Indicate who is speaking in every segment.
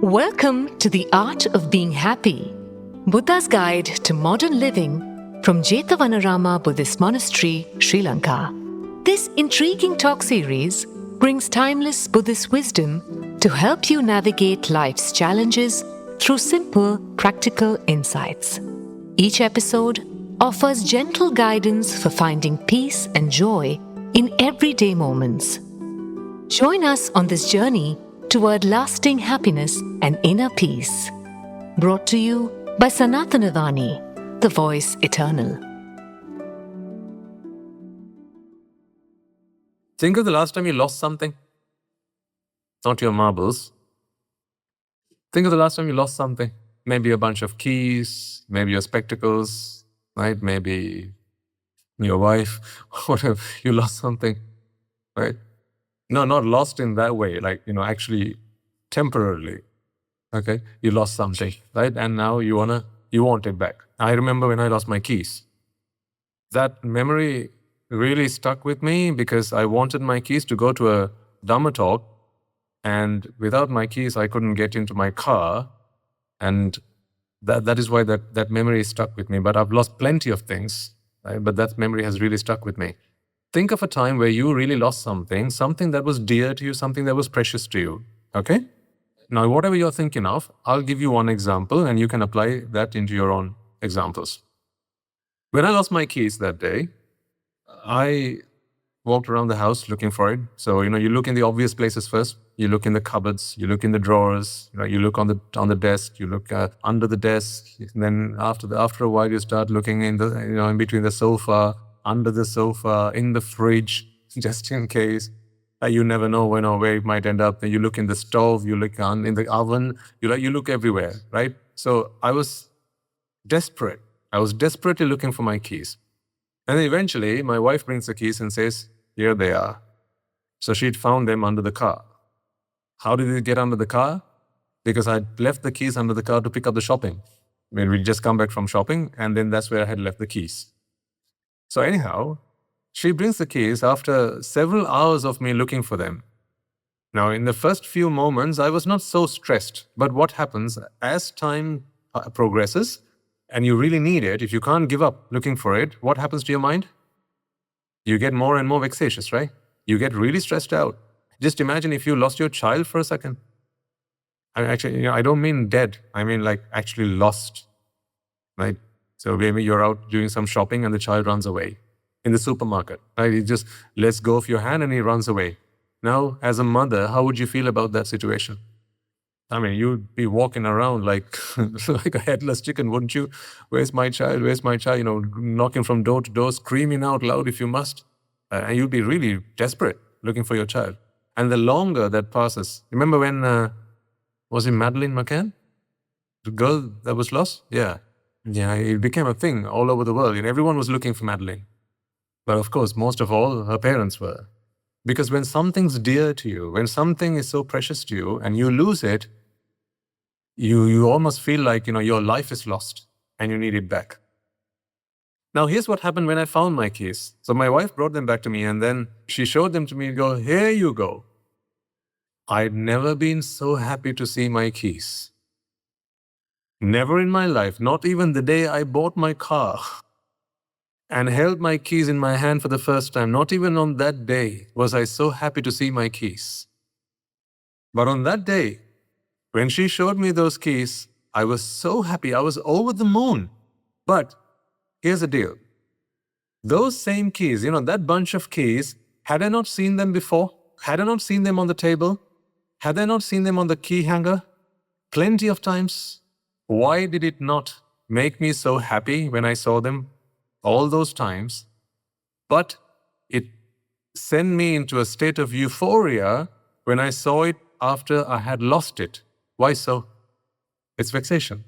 Speaker 1: Welcome to The Art of Being Happy, Buddha's Guide to Modern Living from Jethavanarama Buddhist Monastery, Sri Lanka. This intriguing talk series brings timeless Buddhist wisdom to help you navigate life's challenges through simple, practical insights. Each episode offers gentle guidance for finding peace and joy in everyday moments. Join us on this journey toward lasting happiness and inner peace. Brought to you by Sanathana Vani, the voice eternal.
Speaker 2: Think of the last time you lost something. Not your marbles. Think of the last time you lost something. Maybe a bunch of keys, maybe your spectacles, right? Maybe your wife, whatever. You lost something, right? No, not lost in that way, like, actually temporarily, okay? You lost something, right? And now you want it back. I remember when I lost my keys. That memory really stuck with me because I wanted my keys to go to a Dhamma talk, and without my keys, I couldn't get into my car, and that is why that memory stuck with me. But I've lost plenty of things, right? But that memory has really stuck with me. Think of a time where you really lost something that was dear to you, something that was precious to you, okay? Now, whatever you're thinking of, I'll give you one example and you can apply that into your own examples. When I lost my keys that day, I walked around the house looking for it. So, you look in the obvious places first. You look in the cupboards, you look in the drawers, you look on the desk, you look under the desk. And then after a while, you start looking in in between the sofa, under the sofa, in the fridge, just in case. You never know when or where it might end up. Then you look in the stove, you look in the oven, you look everywhere, right? So I was desperate. I was desperately looking for my keys. And then eventually, my wife brings the keys and says, here they are. So she'd found them under the car. How did they get under the car? Because I'd left the keys under the car to pick up the shopping. We'd just come back from shopping, and then that's where I had left the keys. So anyhow, she brings the keys after several hours of me looking for them. Now, in the first few moments, I was not so stressed. But what happens as time progresses, and you really need it, if you can't give up looking for it, what happens to your mind? You get more and more vexatious, right? You get really stressed out. Just imagine if you lost your child for a second. Actually, I don't mean dead. I mean like actually lost, right? So maybe you're out doing some shopping and the child runs away in the supermarket, right? He just lets go of your hand and he runs away. Now, as a mother, how would you feel about that situation? I mean, you'd be walking around like a headless chicken, wouldn't you? Where's my child? Where's my child? Knocking from door to door, screaming out loud if you must. And you'd be really desperate looking for your child. And the longer that passes, remember when, was it Madeleine McCann? The girl that was lost? Yeah, it became a thing all over the world. And everyone was looking for Madeleine. But of course, most of all, her parents were. Because when something's dear to you, when something is so precious to you and you lose it, you almost feel like, your life is lost and you need it back. Now, here's what happened when I found my keys. So my wife brought them back to me and then she showed them to me and go, here you go. I'd never been so happy to see my keys. Never in my life, not even the day I bought my car and held my keys in my hand for the first time, not even on that day was I so happy to see my keys. But on that day, when she showed me those keys, I was so happy. I was over the moon. But here's the deal. Those same keys, that bunch of keys, had I not seen them before? Had I not seen them on the table? Had I not seen them on the key hanger? Plenty of times. Why did it not make me so happy when I saw them all those times? But it sent me into a state of euphoria when I saw it after I had lost it. Why so? It's vexation.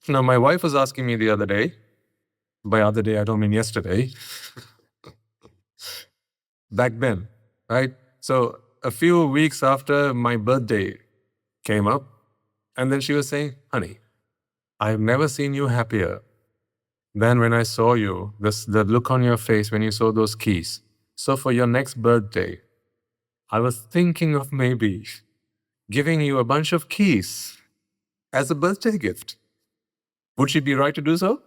Speaker 2: Now, my wife was asking me the other day, by other day, I don't mean yesterday, back then, right? So a few weeks after my birthday came up, and then she was saying, honey, I've never seen you happier than when I saw you, the look on your face when you saw those keys. So for your next birthday, I was thinking of maybe giving you a bunch of keys as a birthday gift. Would she be right to do so?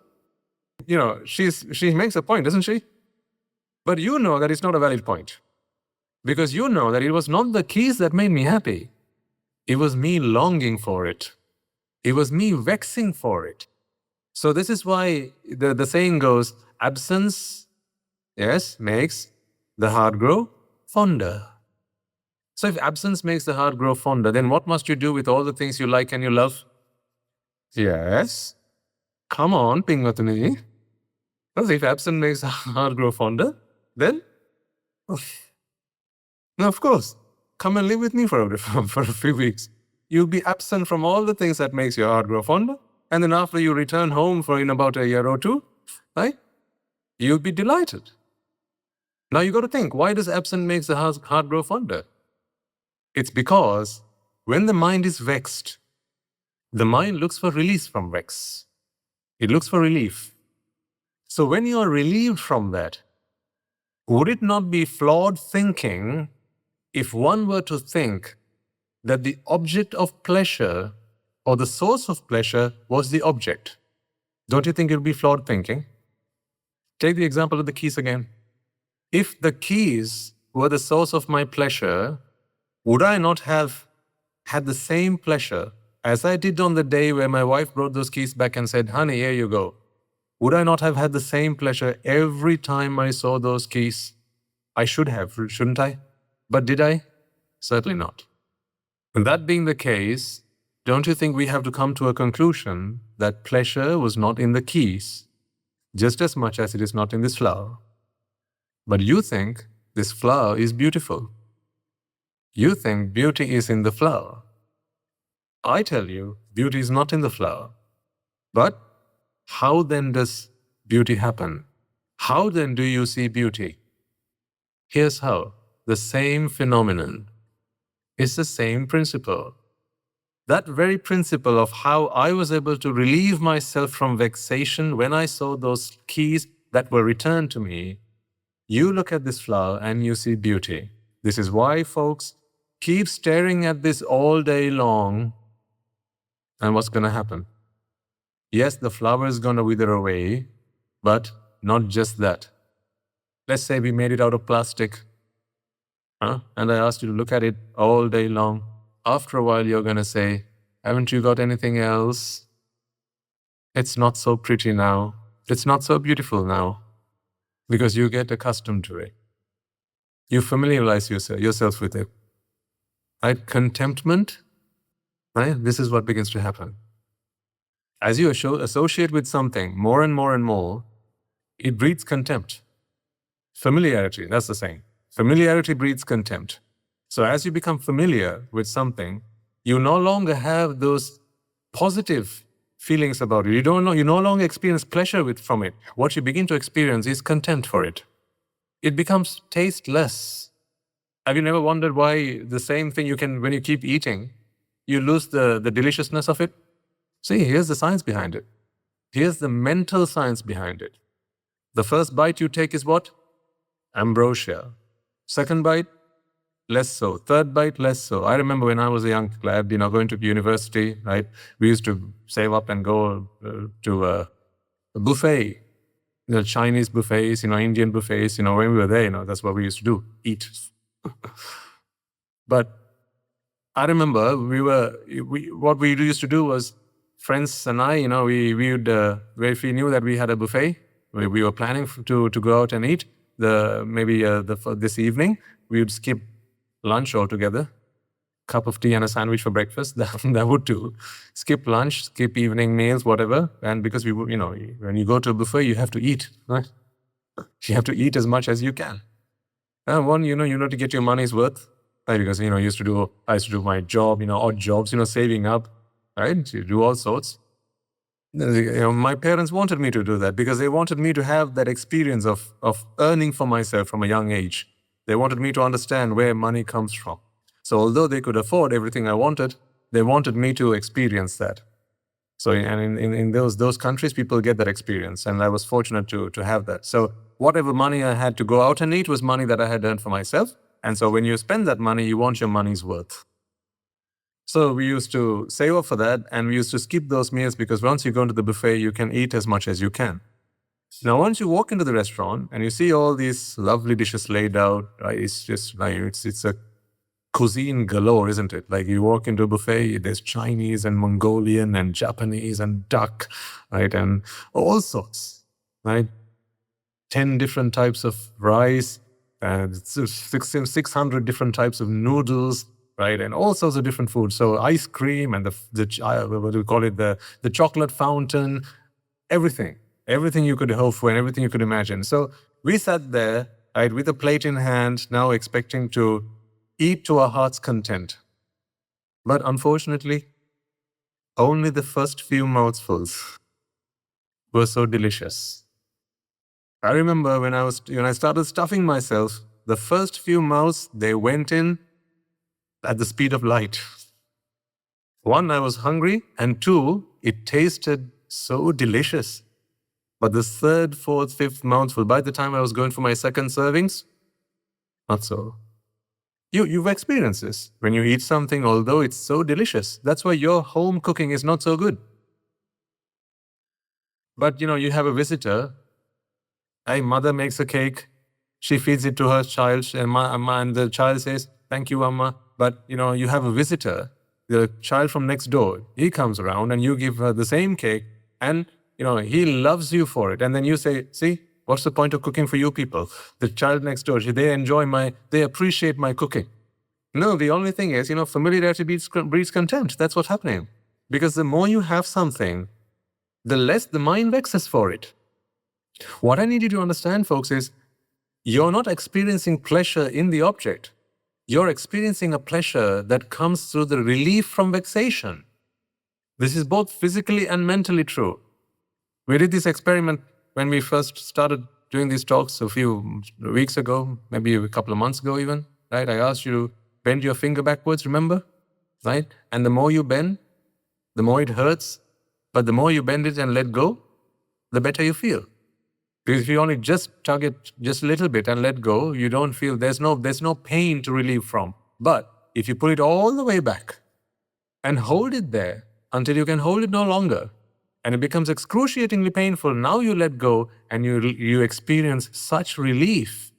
Speaker 2: She makes a point, doesn't she? But you know that it's not a valid point. Because you know that it was not the keys that made me happy. It was me longing for it. It was me vexing for it. So this is why the saying goes, absence, yes, makes the heart grow fonder. So if absence makes the heart grow fonder, then what must you do with all the things you like and you love? Yes. Come on, Pingatuni. Because if absence makes the heart grow fonder, then, no, of course, come and live with me for a few weeks. You'll be absent from all the things that makes your heart grow fonder. And then after you return home in about a year or two, right, you'll be delighted. Now you got to think, why does absence makes the heart grow fonder? It's because when the mind is vexed, the mind looks for release from vex. It looks for relief. So when you are relieved from that, would it not be flawed thinking if one were to think that the object of pleasure or the source of pleasure was the object? Don't you think it would be flawed thinking? Take the example of the keys again. If the keys were the source of my pleasure, would I not have had the same pleasure as I did on the day where my wife brought those keys back and said, honey, here you go? Would I not have had the same pleasure every time I saw those keys? I should have, shouldn't I? But did I? Certainly not. And that being the case, don't you think we have to come to a conclusion that pleasure was not in the keys, just as much as it is not in this flower? But you think this flower is beautiful. You think beauty is in the flower. I tell you, beauty is not in the flower. But how then does beauty happen? How then do you see beauty? Here's how. The same phenomenon is the same principle. That very principle of how I was able to relieve myself from vexation when I saw those keys that were returned to me, you look at this flower and you see beauty. This is why, folks, keep staring at this all day long. And what's going to happen? Yes, the flower is going to wither away, but not just that. Let's say we made it out of plastic, and I asked you to look at it all day long. After a while, you're going to say, haven't you got anything else? It's not so pretty now. It's not so beautiful now. Because you get accustomed to it. You familiarize yourself with it. Right? Contentment, right? This is what begins to happen. As you associate with something more and more and more, it breeds contempt. Familiarity, that's the saying. Familiarity breeds contempt. So as you become familiar with something, you no longer have those positive feelings about it. You no longer experience pleasure from it. What you begin to experience is contempt for it. It becomes tasteless. Have you never wondered why the same thing when you keep eating, you lose the deliciousness of it? See, here's the science behind it. Here's the mental science behind it. The first bite you take is what? Ambrosia. Second bite, less so. Third bite, less so. I remember when I was a young lad, going to university, right? We used to save up and go to a buffet, Chinese buffets, Indian buffets, when we were there, that's what we used to do, eat. But I remember what we used to do was, friends and I, we would, if we knew that we had a buffet, we were planning to go out and eat, this evening, we would skip lunch altogether, cup of tea and a sandwich for breakfast, that would do. Skip lunch, skip evening meals, whatever. And because we would, when you go to a buffet, you have to eat, right? You have to eat as much as you can. And one, to get your money's worth, right? Because, I used to do my job, odd jobs, saving up, right? You do all sorts. My parents wanted me to do that because they wanted me to have that experience of earning for myself from a young age. They wanted me to understand where money comes from. So although they could afford everything I wanted, they wanted me to experience that. So and in those countries, people get that experience, and I was fortunate to have that. So whatever money I had to go out and eat was money that I had earned for myself, And so when you spend that money, you want your money's worth. So we used to save up for that, and we used to skip those meals because once you go into the buffet, you can eat as much as you can. Now, once you walk into the restaurant and you see all these lovely dishes laid out, right, it's just like it's a cuisine galore, isn't it? Like you walk into a buffet, there's Chinese and Mongolian and Japanese and duck, right, and all sorts, right? 10 different types of rice, and 600 different types of noodles, right, and all sorts of different foods. So ice cream and what do we call it, the chocolate fountain, everything you could hope for and everything you could imagine. So we sat there, right, with a plate in hand, now expecting to eat to our heart's content. But unfortunately, only the first few mouthfuls were so delicious. I remember when I started stuffing myself, the first few mouths, they went in at the speed of light. One, I was hungry, and two, it tasted so delicious. But the third, fourth, fifth mouthful, by the time I was going for my second servings, not so. You've experienced this. When you eat something, although it's so delicious, that's why your home cooking is not so good. But, you have a visitor. Hey, mother makes a cake. She feeds it to her child, and the child says, "Thank you, Amma." But, you have a visitor, the child from next door. He comes around and you give her the same cake, and, he loves you for it. And then you say, "See, what's the point of cooking for you people? The child next door, they appreciate my cooking." No, the only thing is, familiarity breeds contempt. That's what's happening. Because the more you have something, the less the mind vexes for it. What I need you to understand, folks, is you're not experiencing pleasure in the object. You're experiencing a pleasure that comes through the relief from vexation. This is both physically and mentally true. We did this experiment when we first started doing these talks a few weeks ago, maybe a couple of months ago even, right? I asked you to bend your finger backwards, remember? Right? And the more you bend, the more it hurts. But the more you bend it and let go, the better you feel. Because if you only just tug it just a little bit and let go, you don't feel, there's no pain to relieve from. But if you pull it all the way back and hold it there until you can hold it no longer, and it becomes excruciatingly painful, now you let go and you experience such relief.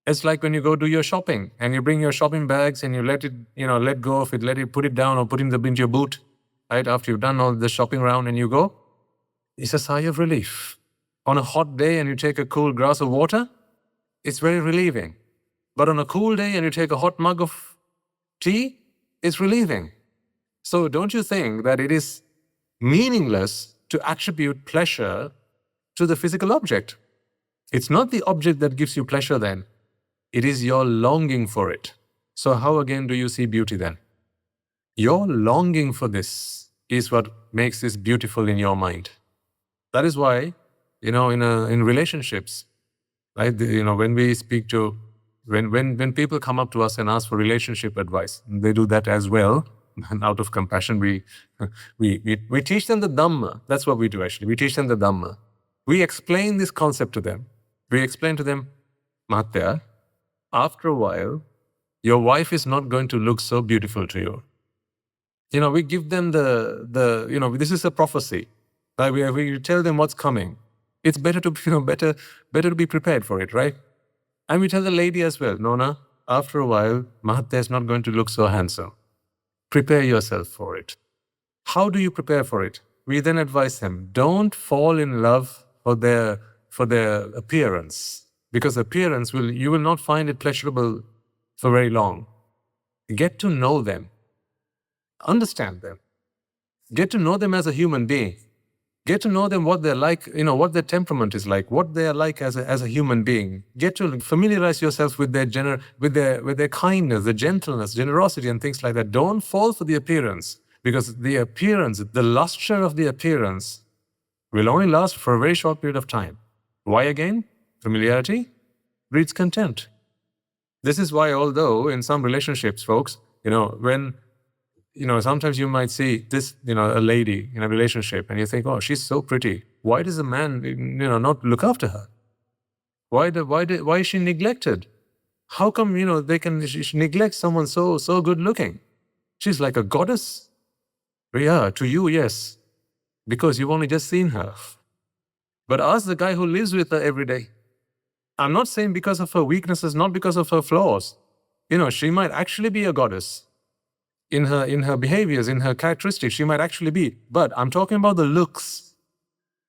Speaker 2: It's like when you go do your shopping and you bring your shopping bags and you let it, let go of it, put it down or put it into your boot, right? After you've done all the shopping round and you go, it's a sigh of relief. On a hot day and you take a cool glass of water, it's very relieving. But on a cool day and you take a hot mug of tea, it's relieving. So don't you think that it is meaningless to attribute pleasure to the physical object? It's not the object that gives you pleasure then. It is your longing for it. So how again do you see beauty then? Your longing for this is what makes this beautiful in your mind. That is why, in relationships, right? When we speak to, when people come up to us and ask for relationship advice, they do that as well. And out of compassion, we teach them the Dhamma. That's what we do actually. We teach them the Dhamma. We explain this concept to them. We explain to them, Mahatya, after a while, your wife is not going to look so beautiful to you. We give them this is a prophecy. We tell them what's coming. It's better to, better to be prepared for it, right? And we tell the lady as well, Nona, after a while, Mahatya is not going to look so handsome. Prepare yourself for it. How do you prepare for it? We then advise them, don't fall in love for their appearance, because appearance you will not find it pleasurable for very long. Get to know them. Understand them. Get to know them as a human being. Get to know them, what they're like, what their temperament is like, what they are like as a human being. Get to familiarize yourself with their kindness, their gentleness, generosity, and things like that. Don't fall for the appearance, because the appearance, the luster of the appearance, will only last for a very short period of time. Why again? Familiarity breeds contempt. This is why, although in some relationships, folks, when sometimes you might see this, a lady in a relationship and you think, oh, she's so pretty. Why does a man, not look after her? Why is she neglected? How come, they can neglect someone so good looking? She's like a goddess. Yeah, to you, yes, because you've only just seen her. But ask the guy who lives with her every day. I'm not saying because of her weaknesses, not because of her flaws. She might actually be a goddess. In her behaviors, in her characteristics, she might actually be. But I'm talking about the looks.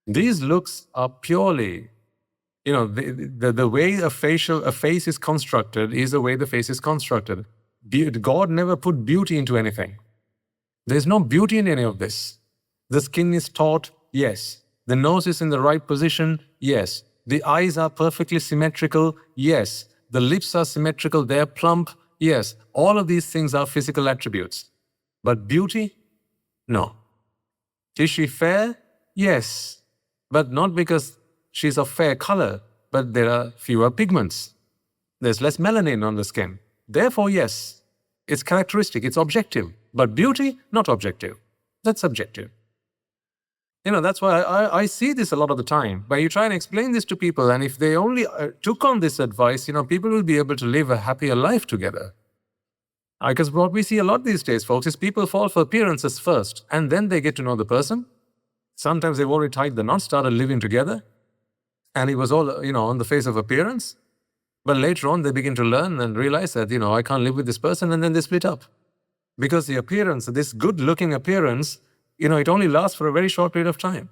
Speaker 2: These looks are purely, the way a face is constructed is the way the face is constructed. God never put beauty into anything. There's no beauty in any of this. The skin is taut, yes. The nose is in the right position, yes. The eyes are perfectly symmetrical, yes. The lips are symmetrical, they're plump, yes. All of these things are physical attributes. But beauty? No. Is she fair? Yes. But not because she's of fair color, but there are fewer pigments. There's less melanin on the skin. Therefore, yes. It's characteristic, it's objective. But beauty, not objective. That's subjective. That's why I see this a lot of the time. When you try and explain this to people, and if they only took on this advice, people will be able to live a happier life together. Because what we see a lot these days, folks, is people fall for appearances first, and then they get to know the person. Sometimes they've already tied the knot, started living together, and it was all, on the face of appearance. But later on, they begin to learn and realize that, I can't live with this person, and then they split up. Because the appearance, this good-looking appearance, it only lasts for a very short period of time.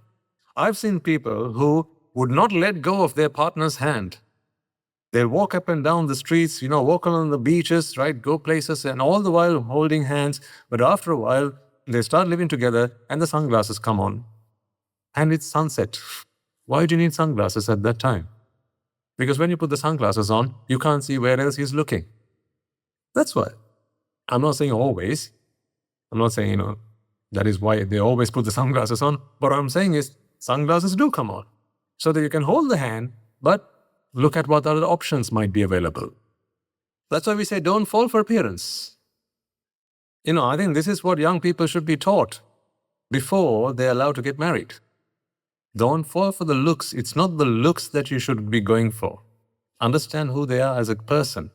Speaker 2: I've seen people who would not let go of their partner's hand. They walk up and down the streets, walk along the beaches, right, go places, and all the while holding hands. But after a while, they start living together, and the sunglasses come on. And it's sunset. Why do you need sunglasses at that time? Because when you put the sunglasses on, you can't see where else he's looking. That's why. I'm not saying always. I'm not saying, that is why they always put the sunglasses on. But what I'm saying is, sunglasses do come on. So that you can hold the hand, but look at what other options might be available. That's why we say don't fall for appearance. I think this is what young people should be taught before they're allowed to get married. Don't fall for the looks. It's not the looks that you should be going for. Understand who they are as a person.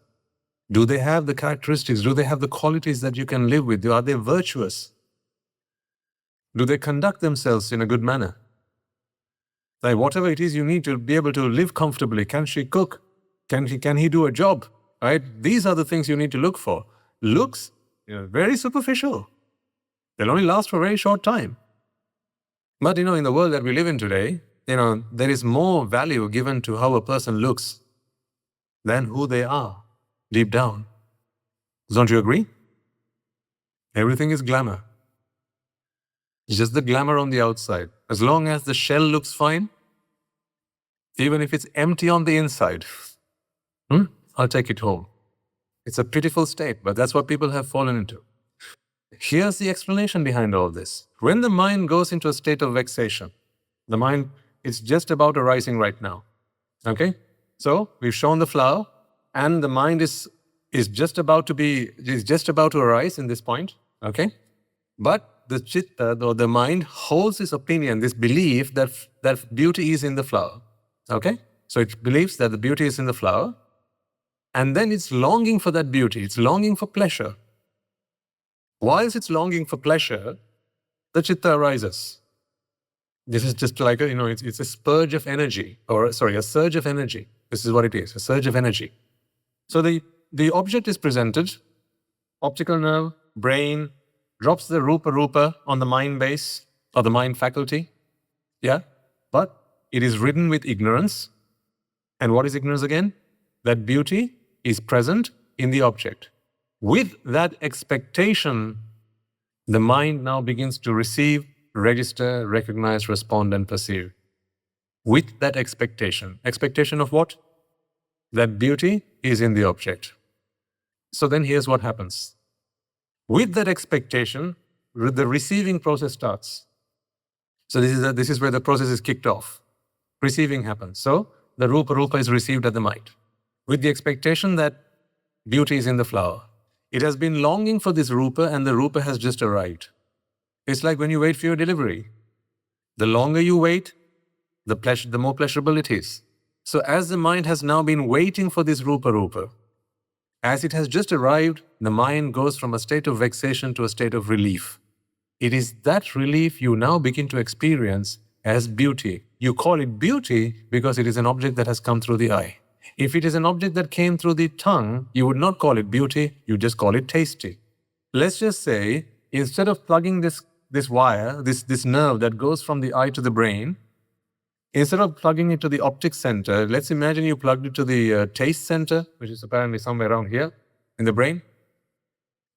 Speaker 2: Do they have the characteristics? Do they have the qualities that you can live with? Are they virtuous? Do they conduct themselves in a good manner? Like whatever it is you need to be able to live comfortably. Can she cook? Can he do a job? Right? These are the things you need to look for. Looks, very superficial. They'll only last for a very short time. But in the world that we live in today, there is more value given to how a person looks than who they are deep down. Don't you agree? Everything is glamour. It's just the glamour on the outside. As long as the shell looks fine, even if it's empty on the inside, I'll take it home. It's a pitiful state, but that's what people have fallen into. Here's the explanation behind all this. When the mind goes into a state of vexation, the mind is just about arising right now. Okay? So we've shown the flower, and the mind is just about to arise in this point. Okay? But the chitta, or the mind, holds this opinion, this belief that beauty is in the flower. Okay? So it believes that the beauty is in the flower, and then it's longing for that beauty. It's longing for pleasure. Whilst it's longing for pleasure, the chitta arises. This is just like it's a spurge of energy, a surge of energy. This is what it is, a surge of energy. So the object is presented, optical nerve, brain, drops the Rupa on the mind base, or the mind faculty. Yeah? But it is ridden with ignorance. And what is ignorance again? That beauty is present in the object. With that expectation, the mind now begins to receive, register, recognize, respond, and perceive. With that expectation. Expectation of what? That beauty is in the object. So then here's what happens. With that expectation, the receiving process starts. So this is where the process is kicked off. Receiving happens. So the Rupa is received at the mind. With the expectation that beauty is in the flower. It has been longing for this Rupa, and the Rupa has just arrived. It's like when you wait for your delivery. The longer you wait, the more pleasurable it is. So as the mind has now been waiting for this Rupa, As it has just arrived, the mind goes from a state of vexation to a state of relief. It is that relief you now begin to experience as beauty. You call it beauty because it is an object that has come through the eye. If it is an object that came through the tongue, you would not call it beauty, you just call it tasty. Let's just say, instead of plugging this wire, this nerve that goes from the eye to the brain, instead of plugging it to the optic center, let's imagine you plugged it to the taste center, which is apparently somewhere around here in the brain.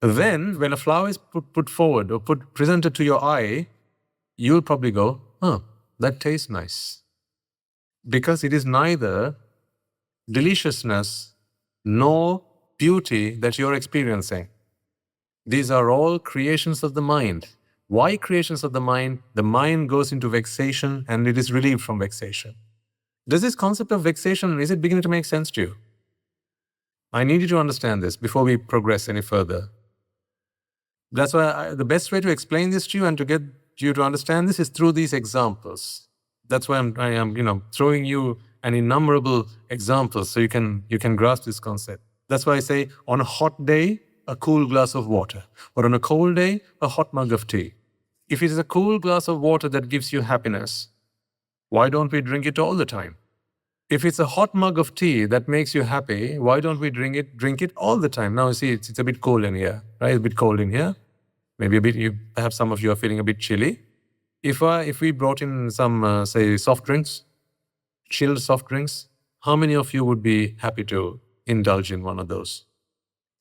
Speaker 2: Then, when a flower is put forward or presented to your eye, you'll probably go, that tastes nice. Because it is neither deliciousness nor beauty that you're experiencing. These are all creations of the mind. Why creations of the mind? The mind goes into vexation and it is relieved from vexation. Does this concept of vexation, is it beginning to make sense to you? I need you to understand this before we progress any further. That's why the best way to explain this to you and to get you to understand this is through these examples. That's why I am throwing you an innumerable examples so you can grasp this concept. That's why I say, on a hot day, a cool glass of water, or on a cold day, a hot mug of tea. If it is a cool glass of water that gives you happiness, why don't we drink it all the time? If it's a hot mug of tea that makes you happy, why don't we drink it all the time? Now, you see, it's a bit cold in here, right? A bit cold in here. Maybe a bit, perhaps some of you are feeling a bit chilly. If we brought in some, say, soft drinks, chilled soft drinks, how many of you would be happy to indulge in one of those?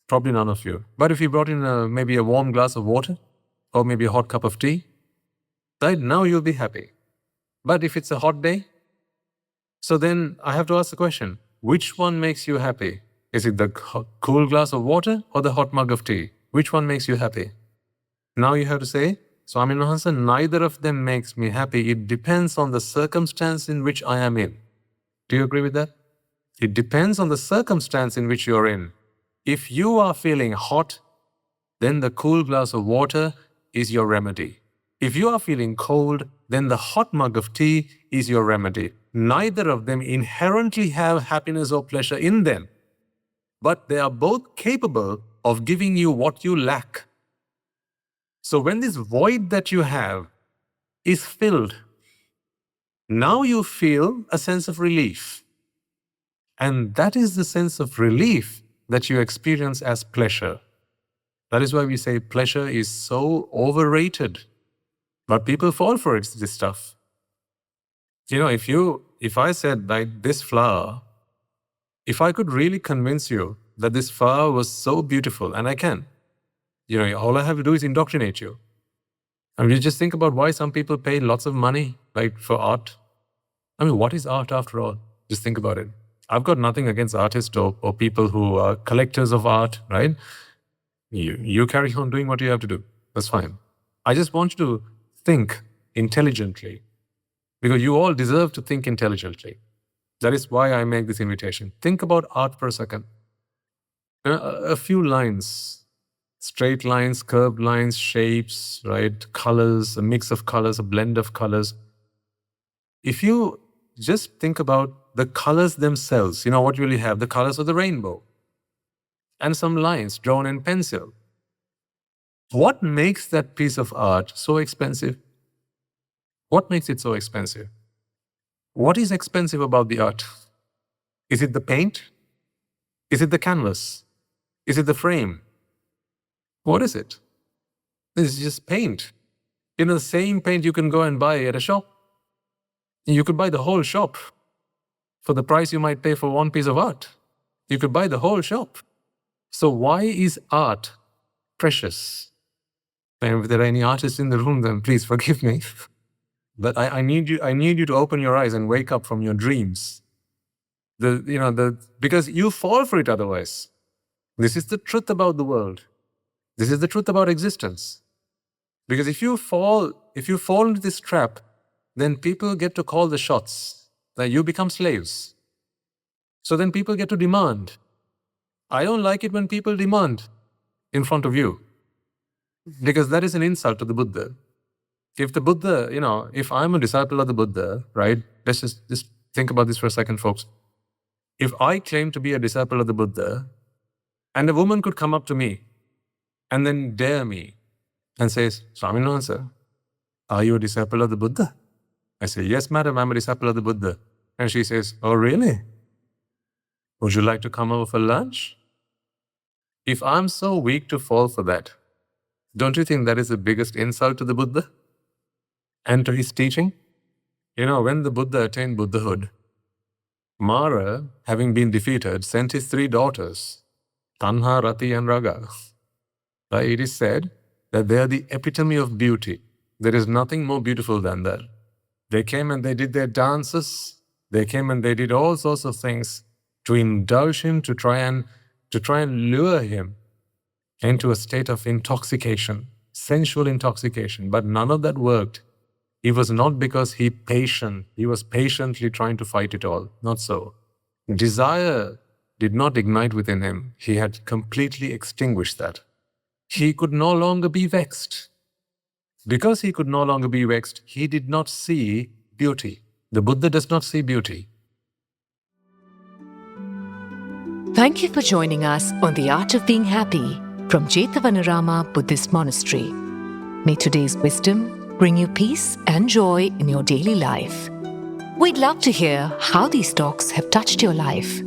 Speaker 2: Probably none of you. But if we brought in maybe a warm glass of water, or maybe a hot cup of tea, right, now you'll be happy. But if it's a hot day, so then I have to ask the question, which one makes you happy? Is it the cool glass of water or the hot mug of tea? Which one makes you happy? Now you have to say, Swami Mahansa, neither of them makes me happy. It depends on the circumstance in which I am in. Do you agree with that? It depends on the circumstance in which you're in. If you are feeling hot, then the cool glass of water is your remedy. If you are feeling cold, then the hot mug of tea is your remedy. Neither of them inherently have happiness or pleasure in them, but they are both capable of giving you what you lack. So when this void that you have is filled, now you feel a sense of relief. And that is the sense of relief that you experience as pleasure. That is why we say pleasure is so overrated. But people fall for it, this stuff. If I said, like, this flower, if I could really convince you that this flower was so beautiful, and I can, all I have to do is indoctrinate you. I mean, you just think about why some people pay lots of money, like, for art. I mean, what is art after all? Just think about it. I've got nothing against artists or people who are collectors of art, right? You carry on doing what you have to do. That's fine. I just want you to think intelligently, because you all deserve to think intelligently. That is why I make this invitation. Think about art for a second. A few lines, straight lines, curved lines, shapes, right? Colors, a mix of colors, a blend of colors. If you just think about the colors themselves, what will you have? The colors of the rainbow. And some lines drawn in pencil. What makes that piece of art so expensive? What makes it so expensive? What is expensive about the art? Is it the paint? Is it the canvas? Is it the frame? What is it? It's just paint. The same paint you can go and buy at a shop. You could buy the whole shop for the price you might pay for one piece of art. You could buy the whole shop. So why is art precious? And if there are any artists in the room, then please forgive me. But I need you to open your eyes and wake up from your dreams. Because you fall for it otherwise. This is the truth about the world. This is the truth about existence. Because if you fall into this trap, then people get to call the shots. That you become slaves. So then people get to demand. I don't like it when people demand in front of you, because that is an insult to the Buddha. If the Buddha, if I'm a disciple of the Buddha, right? Let's just think about this for a second, folks. If I claim to be a disciple of the Buddha, And a woman could come up to me and then dare me and says, Swaminathan, sir, are you a disciple of the Buddha? I say, yes, madam, I'm a disciple of the Buddha. And she says, oh, really? Would you like to come over for lunch? If I'm so weak to fall for that, don't you think that is the biggest insult to the Buddha and to his teaching? You know, when the Buddha attained Buddhahood, Mara, having been defeated, sent his 3 daughters, Tanha, Rati, and Raga. Right? It is said that they are the epitome of beauty. There is nothing more beautiful than that. They came and they did their dances. They came and they did all sorts of things to indulge him, to try and lure him into a state of intoxication, sensual intoxication. But none of that worked. It was not because he was patiently trying to fight it all. Not so. Desire did not ignite within him. He had completely extinguished that. He could no longer be vexed. Because he could no longer be vexed, he did not see beauty. The Buddha does not see beauty.
Speaker 1: Thank you for joining us on The Art of Being Happy from Jethavanarama Buddhist Monastery. May today's wisdom bring you peace and joy in your daily life. We'd love to hear how these talks have touched your life.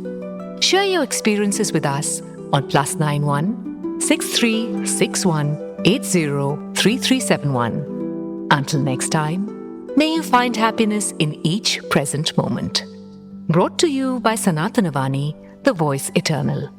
Speaker 1: Share your experiences with us on +91 6361 803371. Until next time, may you find happiness in each present moment. Brought to you by Sanathana Vani, the voice eternal.